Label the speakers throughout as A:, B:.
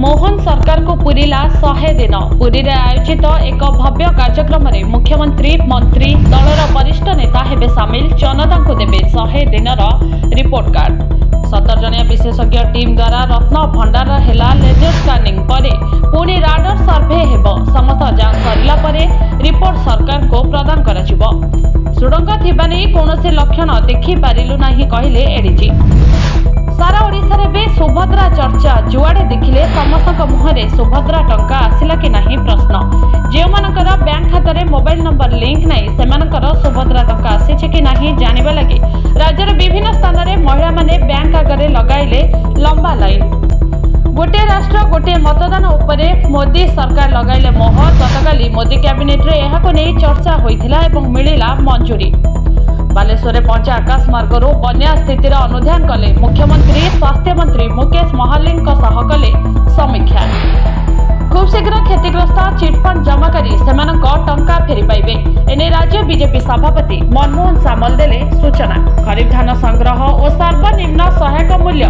A: मोहन सरकार को पूरिला 100 दिन। पुरी रे आयोजित एक भव्य कार्यक्रम में मुख्यमंत्री मंत्री दलर वरिष्ठ नेता हेबे सामिल। जनता को देबे 100 दिन रिपोर्ट कार्ड। 17 जनिया विशेषज्ञ टीम द्वारा रत्न भंडार हेला लेजर स्कानिंग परे पुणी राडर सर्भे हेबो। समस्त जांच सरिला परे रिपोर्ट सरकार को प्रदान कराजिबो। सुडंग थिबा नै कोनोसे लक्षण देखि पारिलु नाही कहिले एडीजी। सारा ओडिसा रे बे सुभद्रा चर्चा। जुआडे देखिले समस्त मुहरे सुभद्रा टंका आसिला कि नाही प्रश्न। जे मानकर बैंक खाता रे मोबाइल नंबर लिंक नाही सेमानकर सुभद्रा टंका आसी कि नाही जानिबा लागि राज्य रे विभिन्न स्थान रे महिला माने बैंक आगरे लगाइले लंबा लाइन। गोटे राष्ट्र गोटे मतदान उपरे मोदी सरकार लगाइले मोहर। गतकाली मोदी कैबिनेट रे एहाको नै चर्चा होइथिला एवं मिलिला मंजूरी। बालेश्वर पहुंचे आकाश मार्गरू बन्या स्थितिर अनुध्यान कले मुख्यमंत्री। स्वास्थ्य मंत्री मुकेश महालिंग कले समीक्षा। खूब शीघ्र क्षतिग्रस्त चिटफंड जमाकारी सेमानक टंका फेरी पाइबे एने राज्य बीजेपी सभापति मनमोहन सामल देले सूचना। खरीफ धान संग्रह और सर्वनिम्न सहायक मूल्य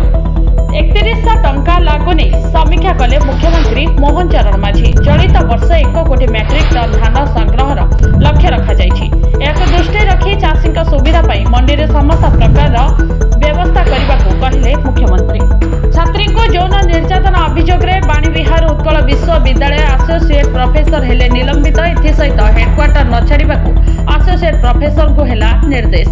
A: 3100 टंका लागू नहीं समीक्षा कले मुख्यमंत्री मोहन चरण माझी। चलित वर्ष 1 कोटी मैट्रिक टन धान संग्रह लक्ष्य रखा जाइछि। याको दृष्टि रखी चाषी सुविधा पाई मंडी रे समस्त प्रकार व्यवस्था करने को कहले मुख्यमंत्री। छात्री को यौन निर्यातन अभियोग रे बाणीविहार उत्कल विश्वविद्यालय एसोसिएट प्रोफेसर हेले निलंबित। एसहित हेडक्वार्टर न छाड़ा एसोसिएट प्रोफेसर को हेला निर्देश।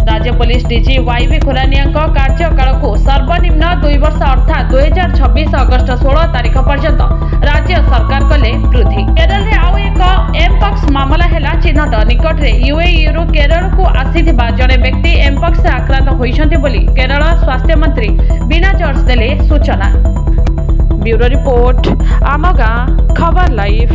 A: राज्य पुलिस डीजी वाईवी खुरानिया कार्यकाल को सर्वनिम्न 2 वर्ष अर्थात 2026 अगस्त 16 तारीख पर्यंत राज्य सरकार कले वृद्धि। केरल रे आउ एक एमपॉक्स मामला हेला चिन्हट। निकट रे यूएई रु केरल को आसीथिबा जड़े व्यक्ति एमपॉक्स से आक्रांत होइछन्ति बोली केरल स्वास्थ्य मंत्री बीना जॉर्ज देले सूचना। ब्यूरो रिपोर्ट आम गाँ खबर लाइव।